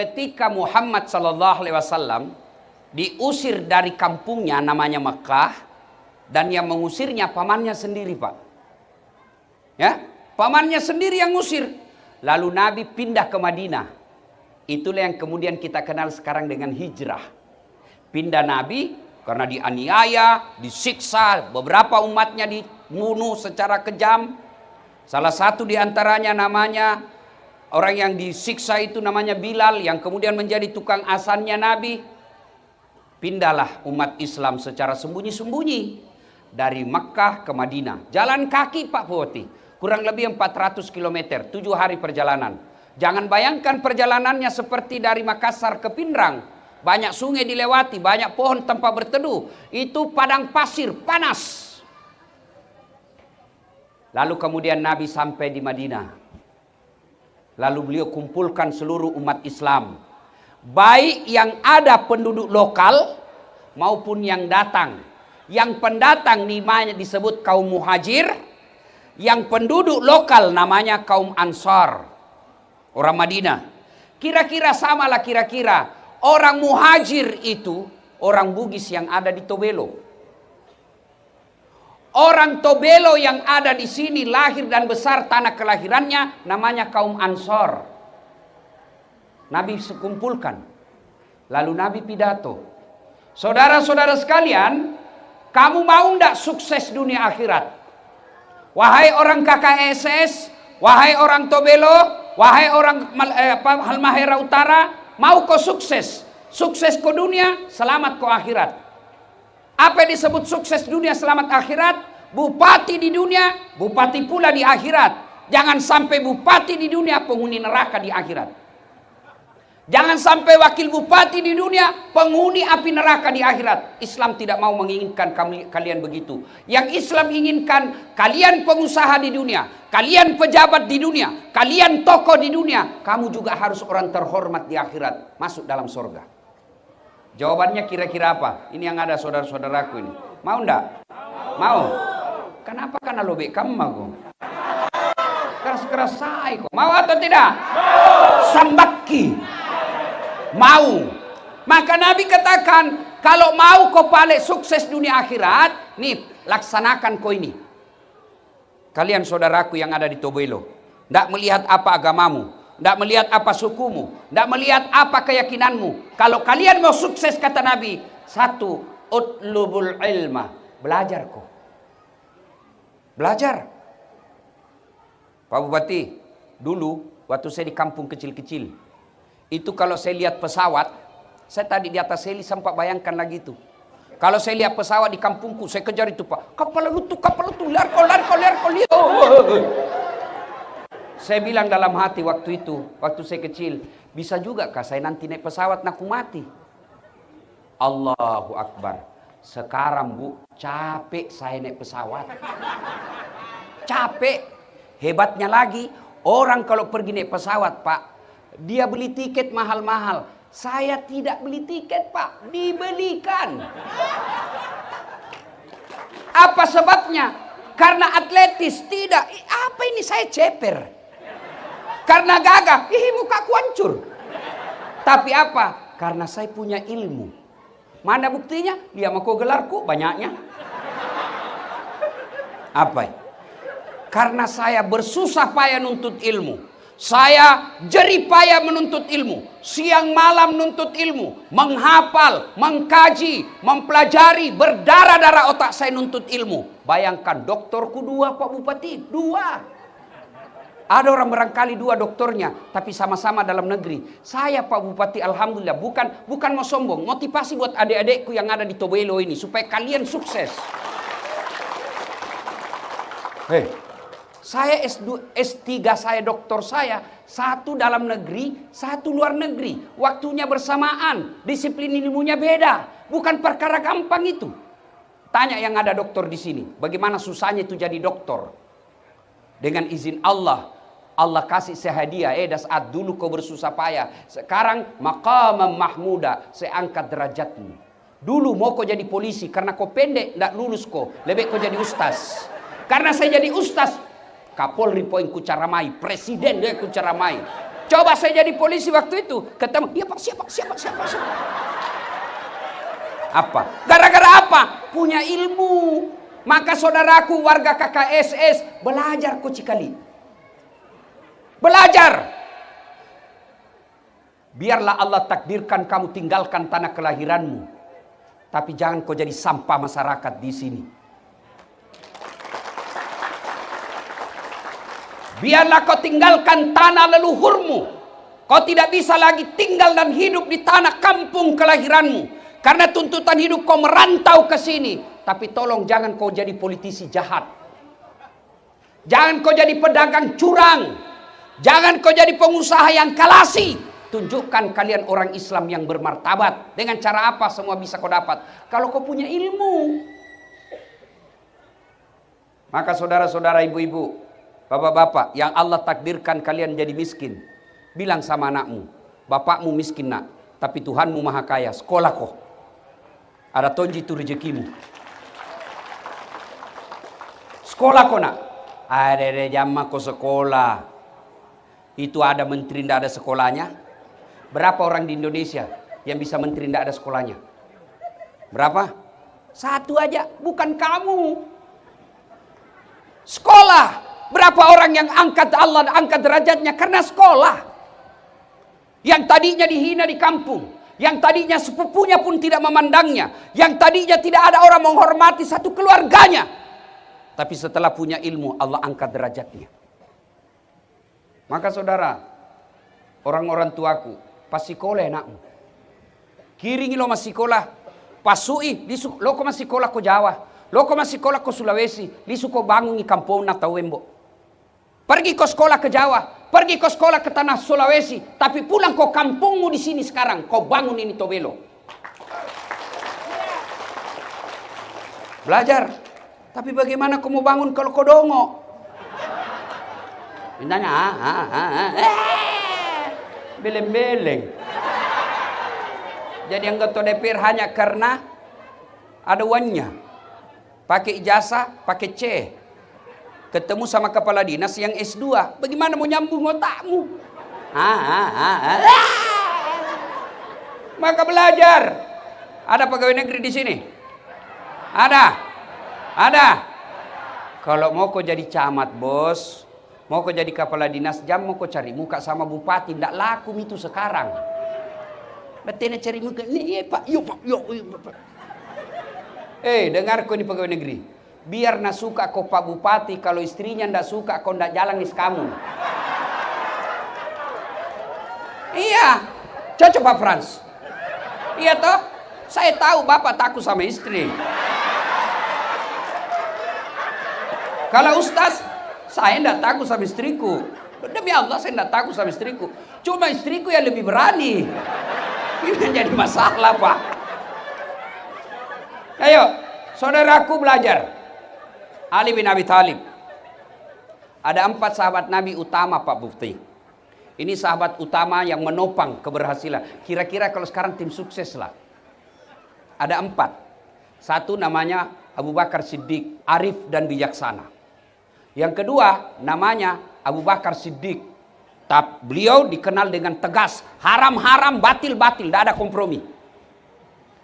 ketika Muhammad sallallahu alaihi wasallam diusir dari kampungnya namanya Mekah, dan yang mengusirnya pamannya sendiri, Pak. Ya, pamannya sendiri yang ngusir. Lalu Nabi pindah ke Madinah. Itulah yang kemudian kita kenal sekarang dengan hijrah. Pindah Nabi karena dianiaya, disiksa, beberapa umatnya dibunuh secara kejam. Salah satu diantaranya namanya, orang yang disiksa itu namanya Bilal, yang kemudian menjadi tukang azannya Nabi. Pindahlah umat Islam secara sembunyi-sembunyi dari Makkah ke Madinah. Jalan kaki, Pak Futi, kurang lebih 400 km, 7 hari perjalanan. Jangan bayangkan perjalanannya seperti dari Makassar ke Pindrang. Banyak sungai dilewati, banyak pohon tempat berteduh. Itu padang pasir, panas. Lalu kemudian Nabi sampai di Madinah. Lalu beliau kumpulkan seluruh umat Islam. Baik yang ada penduduk lokal maupun yang datang. Yang pendatang namanya disebut kaum muhajir. Yang penduduk lokal namanya kaum ansar, orang Madinah. Kira-kira samalah kira-kira. Orang muhajir itu orang Bugis yang ada di Tobelo. Orang Tobelo yang ada di sini lahir dan besar tanah kelahirannya namanya kaum ansar. Nabi sekumpulkan. Lalu Nabi pidato. Saudara-saudara sekalian, kamu mau ndak sukses dunia akhirat? Wahai orang KKSS, wahai orang Tobelo, wahai orang Halmahera Utara, mau kau sukses? Sukses kau dunia, selamat kau akhirat. Apa yang disebut sukses dunia, selamat akhirat? Bupati di dunia, bupati pula di akhirat. Jangan sampai bupati di dunia, penghuni neraka di akhirat. Jangan sampai wakil bupati di dunia, penghuni api neraka di akhirat. Islam tidak mau menginginkan kalian begitu. Yang Islam inginkan, kalian pengusaha di dunia, kalian pejabat di dunia, kalian tokoh di dunia, kamu juga harus orang terhormat di akhirat, masuk dalam surga. Jawabannya kira-kira apa? Ini yang ada saudara-saudaraku ini. Mau enggak? Mau? Kenapa? Karena lobek kamu aku. Keras-keras saya kok. Mau atau tidak? Sambaki. Mau. Maka Nabi katakan, kalau mau kau paling sukses dunia akhirat, nih laksanakan kau ini. Kalian saudaraku yang ada di Tobelo, tidak melihat apa agamamu, tidak melihat apa sukumu, tidak melihat apa keyakinanmu. Kalau kalian mau sukses, kata Nabi, satu, utlubul ilma, belajar kau. Belajar. Pak Bupati, dulu waktu saya di kampung kecil-kecil, itu kalau saya lihat pesawat, saya tadi di atas heli sempat bayangkan lagi itu. Kalau saya lihat pesawat di kampungku, saya kejar itu, Pak. Kapal lutu, liar kau. Saya bilang dalam hati waktu itu, waktu saya kecil, bisa juga kah saya nanti naik pesawat nak aku mati? Allahu Akbar. Sekarang Bu, capek saya naik pesawat. Capek. Hebatnya lagi, orang kalau pergi naik pesawat, Pak, dia beli tiket mahal-mahal. Saya tidak beli tiket, Pak, dibelikan. Apa sebabnya? Karena atletis, tidak. Apa ini saya ceper? Karena gagah, mukaku hancur. Tapi apa? Karena saya punya ilmu. Mana buktinya? Dia mau kau gelarku banyaknya. Apa? Karena saya bersusah payah nuntut ilmu. Saya jerih payah menuntut ilmu. Siang malam menuntut ilmu. Menghafal, mengkaji, mempelajari. Berdarah-darah otak saya nuntut ilmu. Bayangkan doktorku 2, Pak Bupati. 2. Ada orang barangkali 2 doktornya, tapi sama-sama dalam negeri. Saya Pak Bupati, alhamdulillah, bukan mau sombong, motivasi buat adik-adikku yang ada di Tobelo ini supaya kalian sukses. Saya S3 saya, doktor saya, 1 dalam negeri, 1 luar negeri. Waktunya bersamaan, disiplin ilmunya beda. Bukan perkara gampang itu. Tanya yang ada doktor di sini, bagaimana susahnya itu jadi doktor. Dengan izin Allah, Allah kasih saya hadiah. Saat dulu kau bersusah payah, sekarang maqamam mahmuda, saya angkat derajatmu. Dulu mau kau jadi polisi, karena kau pendek, tidak lulus kau. Lebih kau jadi ustaz. Karena saya jadi ustaz, Kapolri poin ku caramai, presiden dia ku caramai. Coba saya jadi polisi waktu itu, ketemu, iya Pak, siapa? Apa? Gara-gara apa? Punya ilmu. Maka saudaraku warga KKSS, belajar kau cikali. Belajar. Biarlah Allah takdirkan kamu tinggalkan tanah kelahiranmu. Tapi jangan kau jadi sampah masyarakat di sini. Biarlah kau tinggalkan tanah leluhurmu. Kau tidak bisa lagi tinggal dan hidup di tanah kampung kelahiranmu. Karena tuntutan hidup kau merantau ke sini. Tapi tolong jangan kau jadi politisi jahat. Jangan kau jadi pedagang curang. Jangan kau jadi pengusaha yang kalasi. Tunjukkan kalian orang Islam yang bermartabat. Dengan cara apa semua bisa kau dapat? Kalau kau punya ilmu. Maka saudara-saudara, ibu-ibu, bapak-bapak, yang Allah takdirkan kalian jadi miskin, bilang sama anakmu, bapakmu miskin nak, tapi Tuhanmu maha kaya, sekolah kau. Ada tonji itu rezekimu. Sekolah kau nak. Ada jamah kau sekolah. Itu ada menteri tidak ada sekolahnya. Berapa orang di Indonesia yang bisa menteri tidak ada sekolahnya? Berapa? Satu aja, bukan kamu. Sekolah. Berapa orang yang angkat Allah, angkat derajatnya karena sekolah. Yang tadinya dihina di kampung. Yang tadinya sepupunya pun tidak memandangnya. Yang tadinya tidak ada orang menghormati satu keluarganya. Tapi setelah punya ilmu, Allah angkat derajatnya. Maka saudara, orang-orang tuaku, pasti sekolah anakmu. Kiringi lo masih sekolah. Pasui, lo kau masih sekolah ke Jawa. Lo kau masih sekolah ke Sulawesi. Lisu kau bangun di kampung atau Wembo. Pergi ke sekolah ke Jawa. Pergi ke sekolah ke tanah Sulawesi. Tapi pulang ke kampungmu di sini sekarang. Kau bangun ini Tobelo. Belajar. Tapi bagaimana kau mau bangun kalau kau dongo? Mintanya, beleng-beleng. Jadi anggota DPR hanya karena ada uangnya. Pakai ijazah, pakai C. Ketemu sama kepala dinas yang S2. Bagaimana mau nyambung otakmu? Maka belajar. Ada pegawai negeri di sini? Ada. Kalau mau kau jadi camat, bos. Mau kau jadi kepala dinas, jam mau kau cari muka sama bupati. Tidak laku itu sekarang. Betina cari muka. Nih pak, yuk pak. Dengar kau ini pegawai negeri. Biar nak suka kau pak bupati. Kalau istrinya ndak suka kau ndak jalan nis kamu. Iya. Cocok Pak Frans. Iya toh. Saya tahu bapak takut sama istri. Kalau ustaz, saya tidak takut sama istriku. Demi Allah saya tidak takut sama istriku. Cuma istriku yang lebih berani. Ini jadi masalah Pak. Ayo, saudaraku belajar. Ali bin Abi Thalib. Ada 4 sahabat Nabi utama Pak Bufti. Ini sahabat utama yang menopang keberhasilan. Kira-kira kalau sekarang tim sukses lah. Ada 4. Satu namanya Abu Bakar Siddiq, arif dan bijaksana. Yang kedua namanya Abu Bakar Siddiq. Beliau dikenal dengan tegas. Haram-haram, batil-batil, tidak ada kompromi.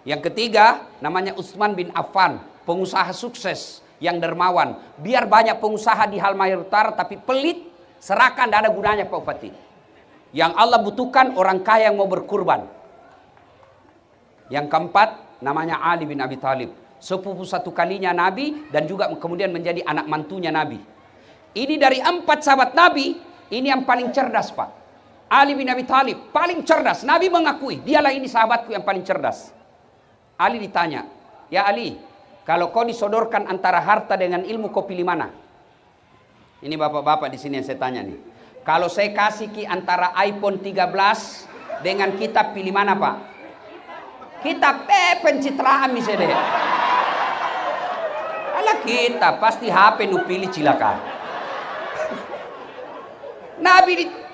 Yang ketiga namanya Utsman bin Affan. Pengusaha sukses yang dermawan. Biar banyak pengusaha di Halmahera Utara tapi pelit, serahkan, tidak ada gunanya Pak Bupati. Yang Allah butuhkan orang kaya yang mau berkurban. Yang keempat namanya Ali bin Abi Thalib. Sepupu satu kalinya Nabi dan juga kemudian menjadi anak mantunya Nabi. Ini dari 4 sahabat Nabi, ini yang paling cerdas Pak. Ali bin Abi Thalib, paling cerdas. Nabi mengakui, dialah ini sahabatku yang paling cerdas. Ali ditanya, ya Ali, kalau kau disodorkan antara harta dengan ilmu, kau pilih mana? Ini bapak-bapak di sini yang saya tanya nih. Kalau saya kasih antara iPhone 13 dengan kitab, pilih mana Pak? Kitab, pencitraan misalnya. Alah kitab, pasti HP nu pilih cilaka.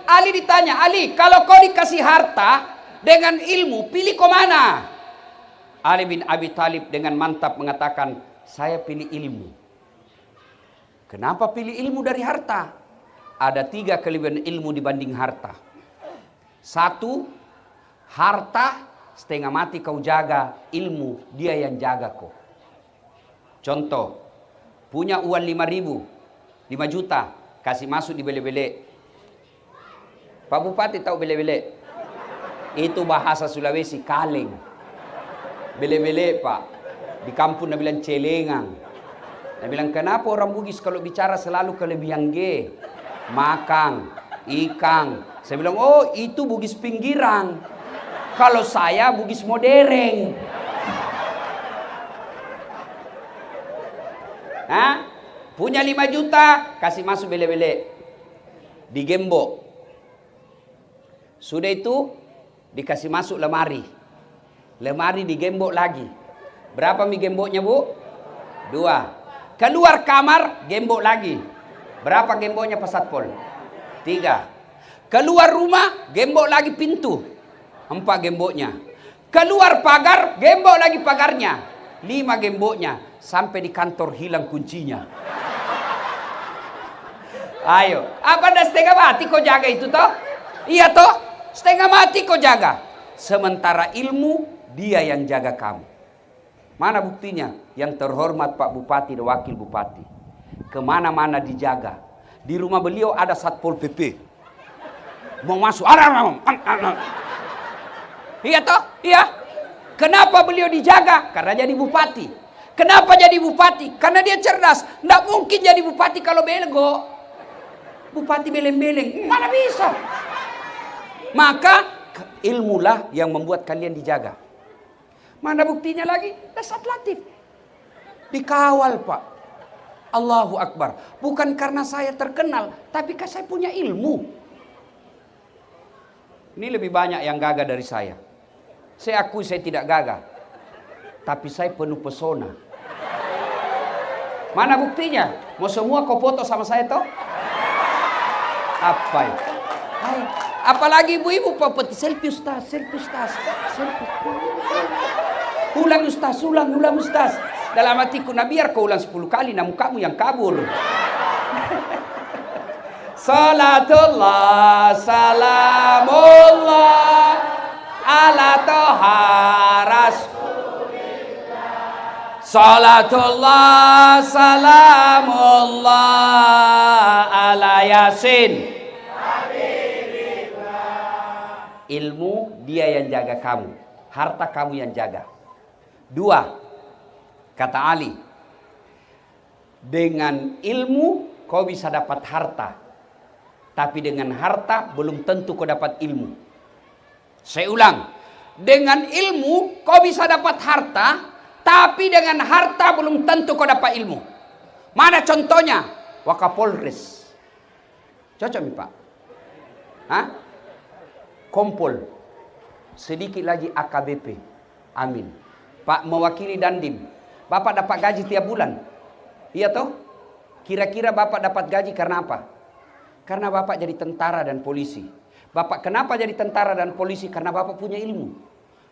Ali ditanya, Ali, kalau kau dikasih harta dengan ilmu, pilih kau mana? Ali bin Abi Thalib dengan mantap mengatakan, saya pilih ilmu. Kenapa pilih ilmu dari harta? Ada 3 kelebihan ilmu dibanding harta. Satu, harta setengah mati kau jaga, ilmu dia yang jaga kau. Contoh, punya uang 5.000, 5 juta, kasih masuk di bele-bele. Pak Bupati tahu bele-bele? Itu bahasa Sulawesi, kaleng. Bele-bele Pak. Di kampung dia bilang celengang. Dia bilang, kenapa orang Bugis kalau bicara selalu kelebihan G? Makan, ikan. Saya bilang, oh itu Bugis pinggiran. Kalau saya Bugis modern. Hah? Punya 5 juta, kasih masuk bele-bele. Digembok. Sudah itu, dikasih masuk lemari. Lemari digembok lagi. Berapa mi gemboknya, Bu? 2. Keluar kamar, gembok lagi. Berapa gemboknya, Pak Satpol? 3. Keluar rumah, gembok lagi pintu. 4 gemboknya. Keluar pagar, gembok lagi pagarnya. 5 gemboknya. Sampai di kantor hilang kuncinya. Ayo, apa dah setengah mati kau jaga itu toh? Iya toh? Setengah mati kau jaga. Sementara ilmu, dia yang jaga kamu. Mana buktinya? Yang terhormat Pak Bupati dan Wakil Bupati. Kemana-mana dijaga. Di rumah beliau ada Satpol PP. Mau masuk. Iya toh? Iya. Kenapa beliau dijaga? Karena jadi bupati. Kenapa jadi bupati? Karena dia cerdas. Nggak mungkin jadi bupati kalau bego. Bupati beleng-beleng. Mana bisa? Maka ilmulah yang membuat kalian dijaga. Mana buktinya lagi? Dasar Latif. Dikawal Pak. Allahu Akbar. Bukan karena saya terkenal, tapi karena saya punya ilmu. Ini lebih banyak yang gagah dari saya. Saya akui saya tidak gagah. Tapi saya penuh pesona. Mana buktinya? Mau semua kau foto sama saya toh? Apa itu? Hai. Apalagi ibu-ibu papeti selfie Ustaz, selfie Ustaz, selfie. Ulang Ustaz, ulang Ustaz. Dalam hatiku, nah biar kau ulang 10 kali, namun kamu yang kabur. Salatullah, salamullah, ala toha rasulillah. Salatullah, salamullah, ala yasin. Ilmu dia yang jaga kamu. Harta kamu yang jaga. 2. Kata Ali. Dengan ilmu kau bisa dapat harta. Tapi dengan harta belum tentu kau dapat ilmu. Saya ulang. Dengan ilmu kau bisa dapat harta. Tapi dengan harta belum tentu kau dapat ilmu. Mana contohnya? Wakapolres. Cocok nih Pak? Hah? Kompol, sedikit lagi AKBP, amin. Pak mewakili Dandim, Bapak dapat gaji tiap bulan, iya toh? Kira-kira Bapak dapat gaji karena apa? Karena Bapak jadi tentara dan polisi. Bapak kenapa jadi tentara dan polisi? Karena Bapak punya ilmu.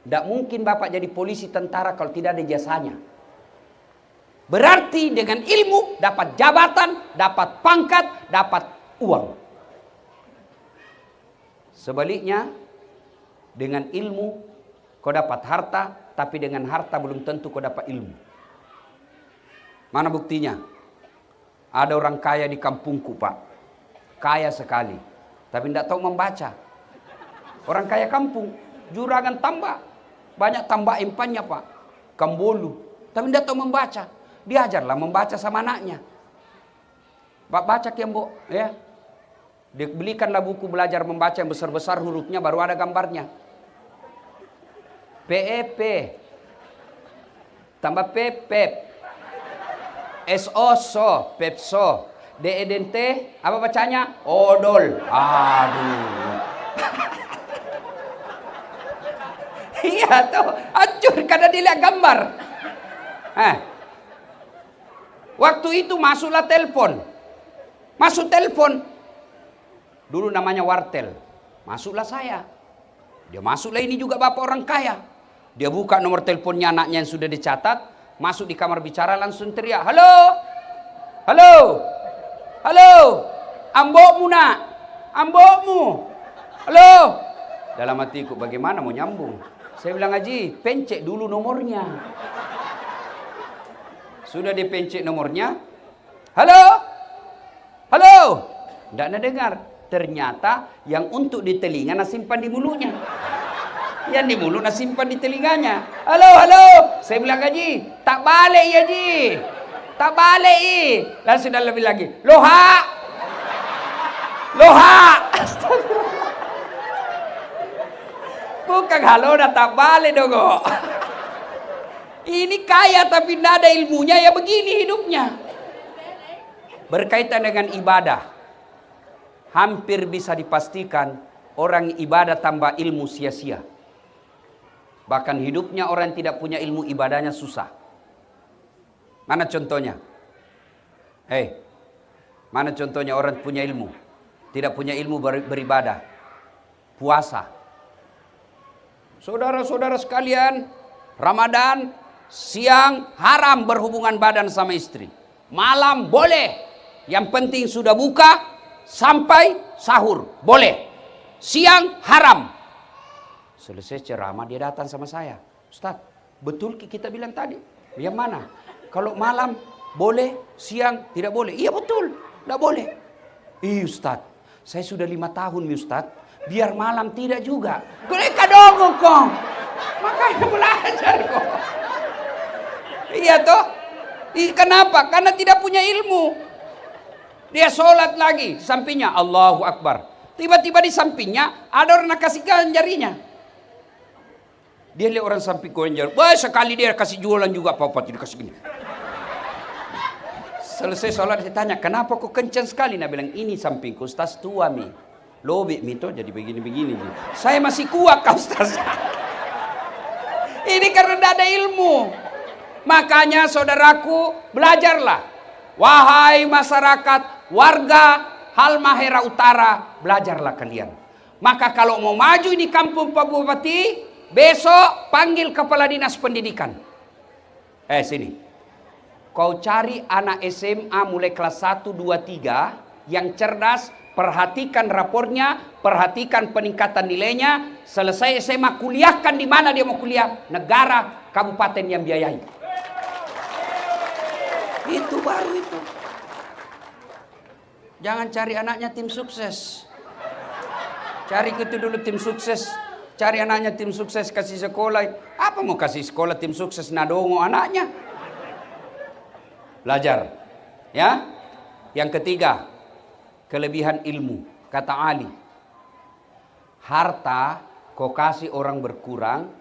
Tidak mungkin Bapak jadi polisi tentara kalau tidak ada jasanya. Berarti dengan ilmu dapat jabatan, dapat pangkat, dapat uang. Sebaliknya, dengan ilmu kau dapat harta, tapi dengan harta belum tentu kau dapat ilmu. Mana buktinya? Ada orang kaya di kampungku Pak, kaya sekali, tapi tidak tahu membaca. Orang kaya kampung, juragan tambak, banyak tambak empannya Pak, Kambolu, tapi tidak tahu membaca. Diajarlah membaca sama anaknya. Pak baca Kiambo, ya. Dibelikanlah buku belajar membaca yang besar-besar hurufnya, baru ada gambarnya. PEP tambah PEP SO PEPSO DEDNT apa bacanya? Odol. Aduh. Iya tuh, hancur karena dilihat gambar. Waktu itu masuklah telepon. Masuk telepon. Dulu namanya wartel. Masuklah saya. Dia masuklah ini juga bapak orang kaya. Dia buka nomor teleponnya anaknya yang sudah dicatat. Masuk di kamar bicara langsung teriak. Halo. Halo. Halo. Ambokmu nak. Ambokmu. Halo. Dalam hatiku, bagaimana mau nyambung? Saya bilang, Haji, pencet dulu nomornya. Sudah dipencet nomornya. Halo? Halo? Tidak ada dengar. Ternyata yang untuk di telinga nak simpan di mulutnya. Yang di mulut nak simpan di telinganya. Halo, halo. Saya bilang, Haji, tak balik ya, Haji. Tak balik, Lalu sudah lebih lagi. Loha. Loha. Bukan halo, dah tak balik dong. Ini kaya tapi tidak ada ilmunya, ya begini hidupnya. Berkaitan dengan ibadah, hampir bisa dipastikan orang ibadah tambah ilmu sia-sia. Bahkan hidupnya orang yang tidak punya ilmu ibadahnya susah. Mana contohnya? Mana contohnya orang punya ilmu? Tidak punya ilmu beribadah. Puasa. Saudara-saudara sekalian, Ramadan, siang haram berhubungan badan sama istri. Malam boleh. Yang penting sudah buka sampai sahur. Boleh. Siang haram. Selesai ceramah dia datang sama saya. Ustaz, betul kita bilang tadi? Yang mana? Kalau malam boleh, siang tidak boleh. Iya betul, tidak boleh. Ustaz, saya sudah 5 tahun Ustaz. Biar malam tidak juga. Mereka dong kok. Makanya belajar kok. Iya toh? Kenapa? Karena tidak punya ilmu. Dia sholat lagi. Di sampingnya Allahu Akbar. Tiba-tiba di sampingnya ada orang kasih jarinya. Dia lihat orang samping goyang. Wah, sekali dia kasih jualan juga apa-apa tidak kasih gini. Selesai sholat dia tanya, kenapa kok kencang sekali? Nah bilang, ini sampingku Ustaz tua mi. Lobek mito jadi begini-begini. Saya masih kuat kau Ustaz. Ini karena tidak ada ilmu. Makanya saudaraku, belajarlah. Wahai masyarakat, warga Halmahera Utara, belajarlah kalian. Maka kalau mau maju di kampung Pak Bupati, besok panggil kepala dinas pendidikan. Sini. Kau cari anak SMA mulai kelas 1, 2, 3 yang cerdas. Perhatikan rapornya, perhatikan peningkatan nilainya. Selesai SMA, kuliahkan di mana dia mau kuliah. Negara, kabupaten yang biayai. Itu baru itu. Jangan cari anaknya tim sukses. Cari itu dulu tim sukses. Cari anaknya tim sukses, kasih sekolah. Apa mau kasih sekolah tim sukses, nadongo anaknya. Belajar. Ya. Yang ketiga, kelebihan ilmu. Kata Ali, harta kau kasih orang berkurang,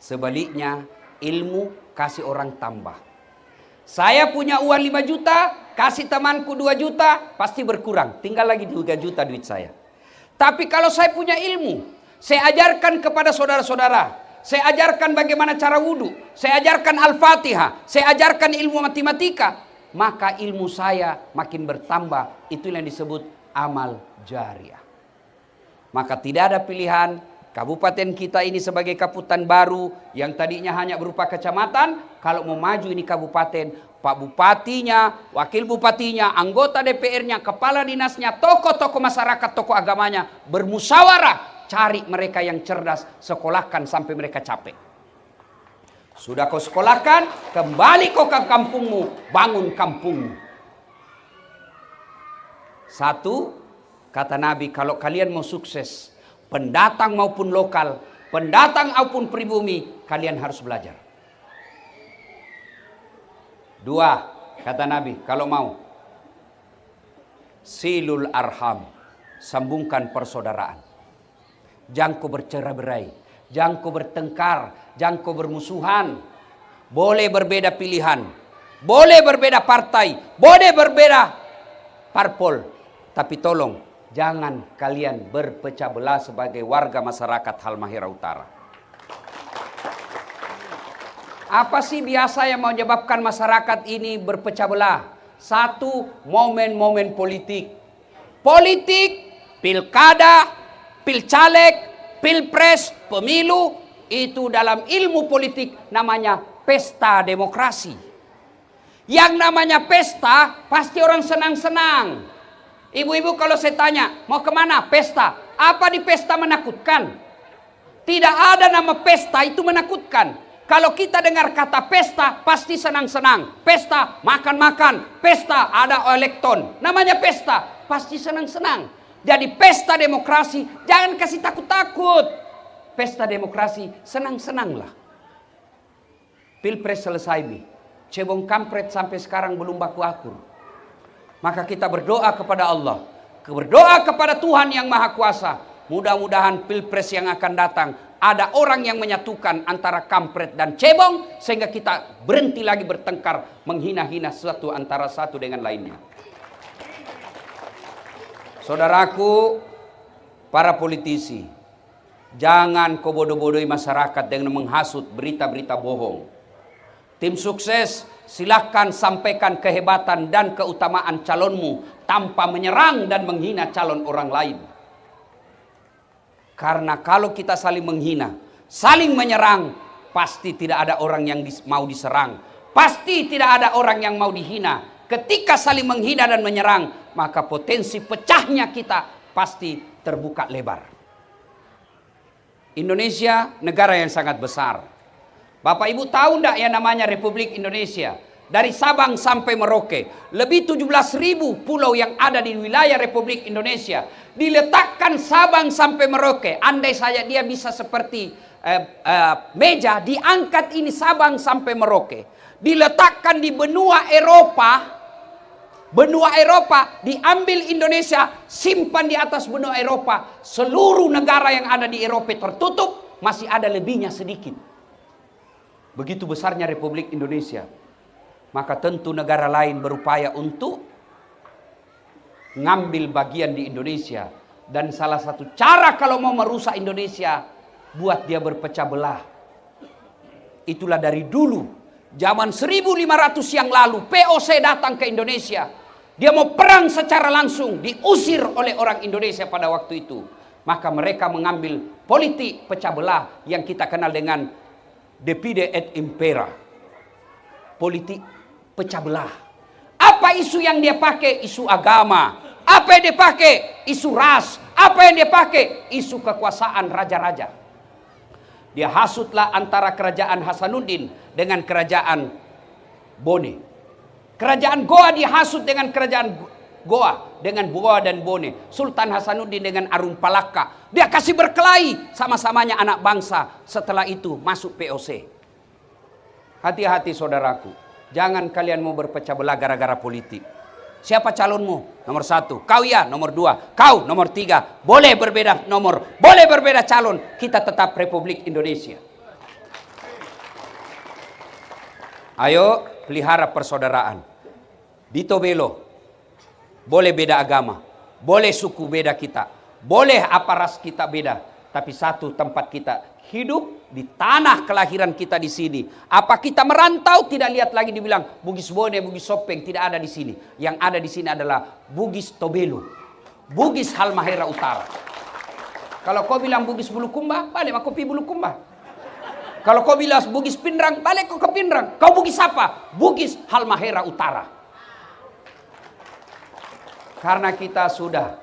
sebaliknya ilmu kasih orang tambah. Saya punya uang 5 juta, kasih temanku 2 juta, pasti berkurang. Tinggal lagi 3 juta duit saya. Tapi kalau saya punya ilmu, saya ajarkan kepada saudara-saudara. Saya ajarkan bagaimana cara wudhu. Saya ajarkan Al-Fatihah. Saya ajarkan ilmu matematika. Maka ilmu saya makin bertambah. Itulah yang disebut amal jariah. Maka tidak ada pilihan. Kabupaten kita ini sebagai kabupaten baru yang tadinya hanya berupa kecamatan. Kalau mau maju ini kabupaten, Pak Bupatinya, Wakil Bupatinya, anggota DPR-nya, kepala dinasnya, tokoh-tokoh masyarakat, tokoh agamanya bermusyawarah. Cari mereka yang cerdas, sekolahkan sampai mereka capek. Sudah kau sekolahkan, kembali kau ke kampungmu, bangun kampungmu. 1, kata Nabi, kalau kalian mau sukses, pendatang maupun lokal, pendatang maupun pribumi, kalian harus belajar. 2, kata Nabi, kalau mau, silul arham, sambungkan persaudaraan. Jangan kau bercerai-berai, jangan kau bertengkar, jangan kau bermusuhan. Boleh berbeda pilihan, boleh berbeda partai, boleh berbeda parpol, tapi tolong jangan kalian berpecah belah sebagai warga masyarakat Halmahera Utara. Apa sih biasa yang menyebabkan masyarakat ini berpecah belah? 1, momen-momen politik. Politik, pilkada, pilcaleg, pilpres, pemilu, itu dalam ilmu politik namanya pesta demokrasi. Yang namanya pesta, pasti orang senang-senang. Ibu-ibu kalau saya tanya, mau kemana? Pesta. Apa di pesta menakutkan? Tidak ada nama pesta itu menakutkan. Kalau kita dengar kata pesta, pasti senang-senang. Pesta, makan-makan. Pesta, ada elektron. Namanya pesta, pasti senang-senang. Jadi pesta demokrasi, jangan kasih takut-takut. Pesta demokrasi, senang-senanglah. Pilpres selesai, cebong kampret sampai sekarang belum baku akur. Maka kita berdoa kepada Allah. Berdoa kepada Tuhan yang Maha Kuasa. Mudah-mudahan pilpres yang akan datang ada orang yang menyatukan antara kampret dan cebong sehingga kita berhenti lagi bertengkar menghina-hina satu antara satu dengan lainnya. Saudaraku, para politisi, jangan kau bodoh-bodohi masyarakat dengan menghasut berita-berita bohong. Tim sukses, silakan sampaikan kehebatan dan keutamaan calonmu tanpa menyerang dan menghina calon orang lain. Karena kalau kita saling menghina, saling menyerang, pasti tidak ada orang yang mau diserang. Pasti tidak ada orang yang mau dihina. Ketika saling menghina dan menyerang, maka potensi pecahnya kita pasti terbuka lebar. Indonesia negara yang sangat besar. Bapak Ibu tahu enggak yang namanya Republik Indonesia? Dari Sabang sampai Merauke, lebih 17.000 pulau yang ada di wilayah Republik Indonesia. Diletakkan Sabang sampai Merauke. Andai saja dia bisa seperti meja, diangkat ini Sabang sampai Merauke. Diletakkan di benua Eropa. Benua Eropa, diambil Indonesia, simpan di atas benua Eropa. Seluruh negara yang ada di Eropa tertutup, masih ada lebihnya sedikit. Begitu besarnya Republik Indonesia. Maka tentu negara lain berupaya untuk ngambil bagian di Indonesia. Dan salah satu cara kalau mau merusak Indonesia, buat dia berpecah belah. Itulah dari dulu. Zaman 1500 yang lalu, POC datang ke Indonesia. Dia mau perang secara langsung, diusir oleh orang Indonesia pada waktu itu. Maka mereka mengambil politik pecah belah yang kita kenal dengan divide et impera. Politik pecah belah. Apa isu yang dia pakai? Isu agama. Apa yang dia pakai? Isu ras. Apa yang dia pakai? Isu kekuasaan raja-raja. Dia hasutlah antara kerajaan Hasanuddin dengan kerajaan Bone. Kerajaan Goa dihasut dengan kerajaan Goa. Dengan Goa dan Bone. Sultan Hasanuddin dengan Arum Palaka. Dia kasih berkelahi. Sama-samanya anak bangsa. Setelah itu masuk POC. Hati-hati saudaraku. Jangan kalian mau berpecah belah gara-gara politik. Siapa calonmu? Nomor 1. Kau ya, nomor 2. Kau nomor 3. Boleh berbeda nomor, boleh berbeda calon. Kita tetap Republik Indonesia. Ayo pelihara persaudaraan. Dito Belo. Boleh beda agama. Boleh suku beda kita. Boleh apa ras kita beda. Tapi satu tempat kita hidup di tanah kelahiran kita di sini. Apa kita merantau tidak lihat lagi dibilang Bugis Bone, Bugis Sopeng, tidak ada di sini. Yang ada di sini adalah Bugis Tobelo, Bugis Halmahera Utara. Kalau kau bilang Bugis Bulukumba, balik aku pi Bulukumba. Kalau kau bilang Bugis Pindrang, balik kau ke Pindrang. Kau Bugis apa? Bugis Halmahera Utara. Karena kita sudah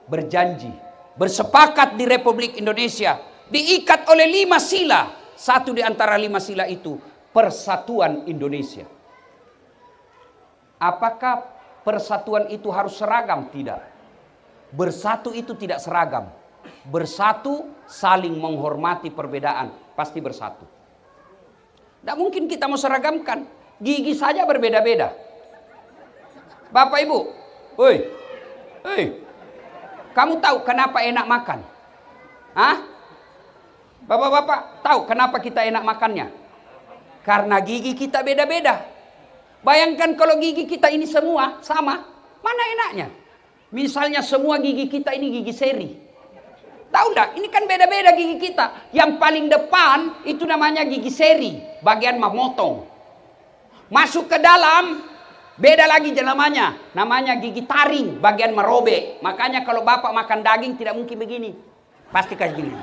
berjanji, bersepakat di Republik Indonesia, diikat oleh 5 sila. Satu di antara 5 sila itu persatuan Indonesia. Apakah persatuan itu harus seragam? Tidak. Bersatu itu tidak seragam. Bersatu saling menghormati perbedaan. Pasti bersatu. Tidak mungkin kita mau seragamkan. Gigi saja berbeda-beda. Bapak Ibu, kamu tahu kenapa enak makan? Hah? Bapak-bapak tahu kenapa kita enak makannya? Karena gigi kita beda-beda. Bayangkan kalau gigi kita ini semua sama, mana enaknya? Misalnya semua gigi kita ini gigi seri. Tahu enggak? Ini kan beda-beda gigi kita. Yang paling depan itu namanya gigi seri, bagian memotong. Masuk ke dalam, beda lagi namanya. Namanya gigi taring, bagian merobek. Makanya kalau bapak makan daging tidak mungkin begini. Pasti kayak gini.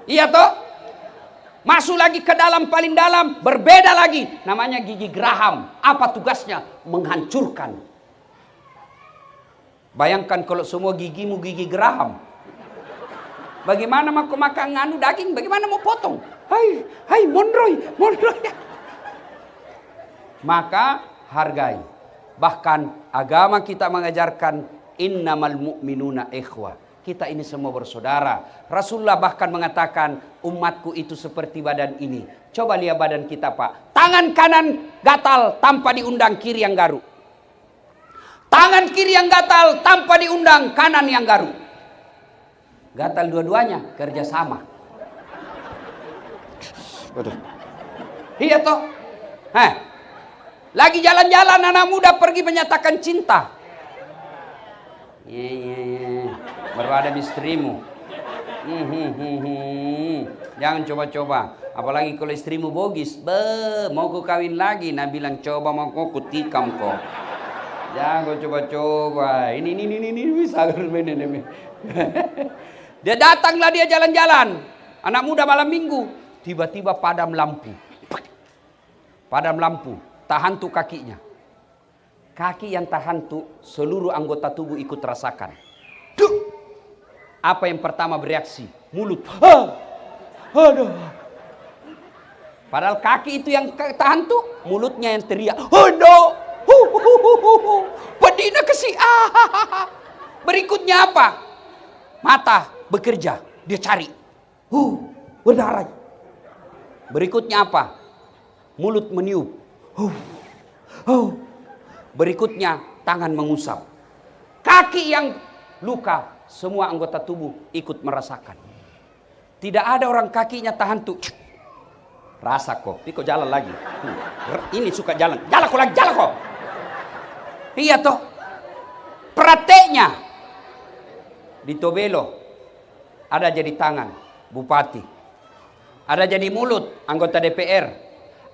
Iya toh? Masuk lagi ke dalam, paling dalam, berbeda lagi. Namanya gigi geraham. Apa tugasnya? Menghancurkan. Bayangkan kalau semua gigimu gigi geraham. Bagaimana mau makan anu daging? Bagaimana mau potong? Hai, monroy. Maka hargai. Bahkan agama kita mengajarkan innamal mu'minuna ikhwah. Kita ini semua bersaudara. Rasulullah bahkan mengatakan umatku itu seperti badan ini. Coba lihat badan kita, Pak. Tangan kanan gatal tanpa diundang kiri yang garuk. Tangan kiri yang gatal tanpa diundang kanan yang garuk. Gatal dua-duanya, kerjasama. Iya toh. Lagi jalan-jalan anak muda pergi menyatakan cinta. Baru ada istrimu. Jangan coba-coba. Apalagi kalau istrimu bogis. Mau ku kawin lagi. Nah bilang coba mau ku tikam kok. Jangan kau coba-coba. Ini bisa. Dia datanglah dia jalan-jalan. Anak muda malam minggu. Tiba-tiba padam lampu. Padam lampu. Tak hantu kakinya. Kaki yang tak hantu, seluruh anggota tubuh ikut rasakan. Duh! Apa yang pertama bereaksi? Mulut. Aduh. Padahal kaki itu yang tak hantu, mulutnya yang teriak. Aduh. Pedina kesi. Berikutnya apa? Mata bekerja. Dia cari. Berdarah. Berikutnya apa? Mulut meniup. Berikutnya tangan mengusap. Kaki yang luka, semua anggota tubuh ikut merasakan. Tidak ada orang kakinya tahan tuh. Rasa kok, ini kok jalan lagi. Ini suka jalan. Jalan kok lagi, jalan kok. Iya toh. Prakteknya di Tobelo ada jadi tangan bupati. Ada jadi mulut anggota DPR.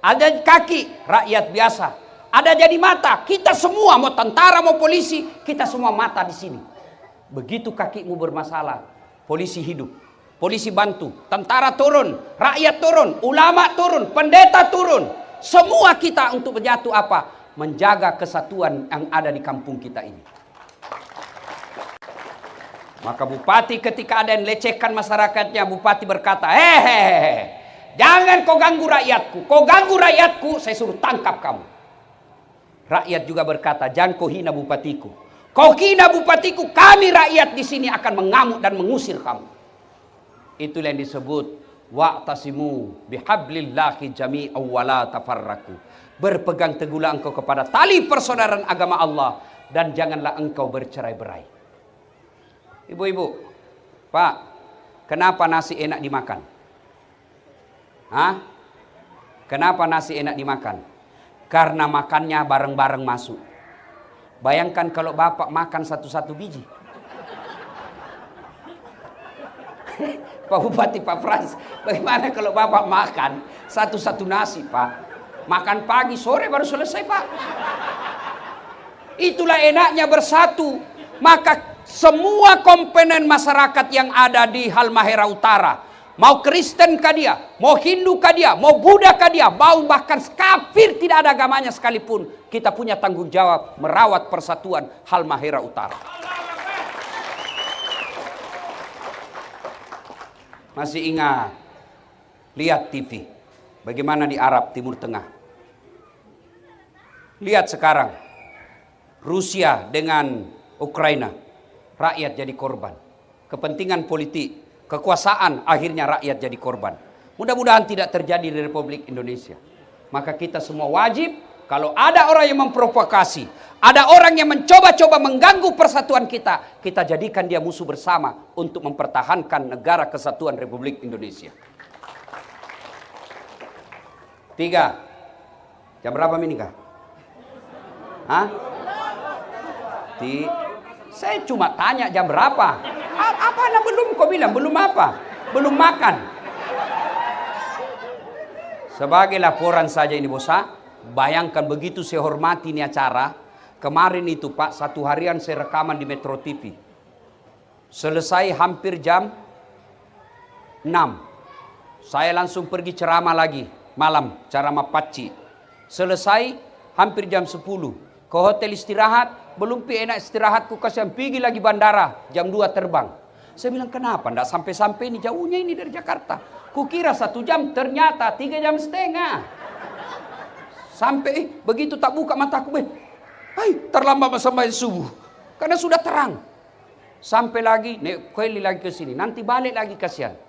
Ada kaki rakyat biasa. Ada jadi mata. Kita semua mau tentara mau polisi, kita semua mata di sini. Begitu kakimu bermasalah, polisi hidup. Polisi bantu, tentara turun, rakyat turun, ulama turun, pendeta turun. Semua kita untuk menjatuh apa? Menjaga kesatuan yang ada di kampung kita ini. Maka bupati ketika ada yang lecehkan masyarakatnya, bupati berkata, jangan kau ganggu rakyatku. Kau ganggu rakyatku, saya suruh tangkap kamu. Rakyat juga berkata, jangan kau hina bupatiku. Kau hina bupatiku, kami rakyat di sini akan mengamuk dan mengusir kamu. Itulah yang disebut wa'tasimu bihablillahi jami'an wa la tafarraqu. Berpegang teguhlah engkau kepada tali persaudaraan agama Allah dan janganlah engkau bercerai-berai. Ibu-ibu, Pak, kenapa nasi enak dimakan? Kenapa nasi enak dimakan? Karena makannya bareng-bareng masuk. Bayangkan kalau bapak makan satu-satu biji. Pak Bupati, Pak Frans, bagaimana kalau bapak makan satu-satu nasi, Pak? Makan pagi, sore baru selesai, Pak. Itulah enaknya bersatu. Maka semua komponen masyarakat yang ada di Halmahera Utara, mau Kristen kah dia, mau Hindu kah dia, mau Buddha kah dia, mau bahkan kafir tidak ada agamanya sekalipun, kita punya tanggung jawab merawat persatuan Halmahera Utara. Masih ingat, lihat TV, bagaimana di Arab Timur Tengah. Lihat sekarang, Rusia dengan Ukraina, rakyat jadi korban. Kepentingan politik, kekuasaan, akhirnya rakyat jadi korban. Mudah-mudahan tidak terjadi di Republik Indonesia. Maka kita semua wajib, kalau ada orang yang memprovokasi, ada orang yang mencoba-coba mengganggu persatuan kita, kita jadikan dia musuh bersama untuk mempertahankan negara kesatuan Republik Indonesia. 3. Jam berapa ini kah? Saya cuma tanya jam berapa. Apa anda belum kau bilang? Belum apa? Belum makan. Sebagai laporan saja ini bosa. Bayangkan begitu saya hormati ini acara. Kemarin itu Pak, satu harian saya rekaman di Metro TV. Selesai hampir jam 6. Saya langsung pergi ceramah lagi. Malam, ceramah Paci. Selesai hampir jam 10. Ke hotel istirahat, belum enak istirahatku kasihan, pergi lagi bandara, jam 2 terbang. Saya bilang, kenapa? Nggak sampai-sampai ini, jauhnya ini dari Jakarta. Kukira 1 jam, ternyata 3 jam setengah. Sampai, begitu tak buka mataku, terlambat sampai subuh. Karena sudah terang. Sampai lagi, kembali lagi ke sini. Nanti balik lagi kasihan.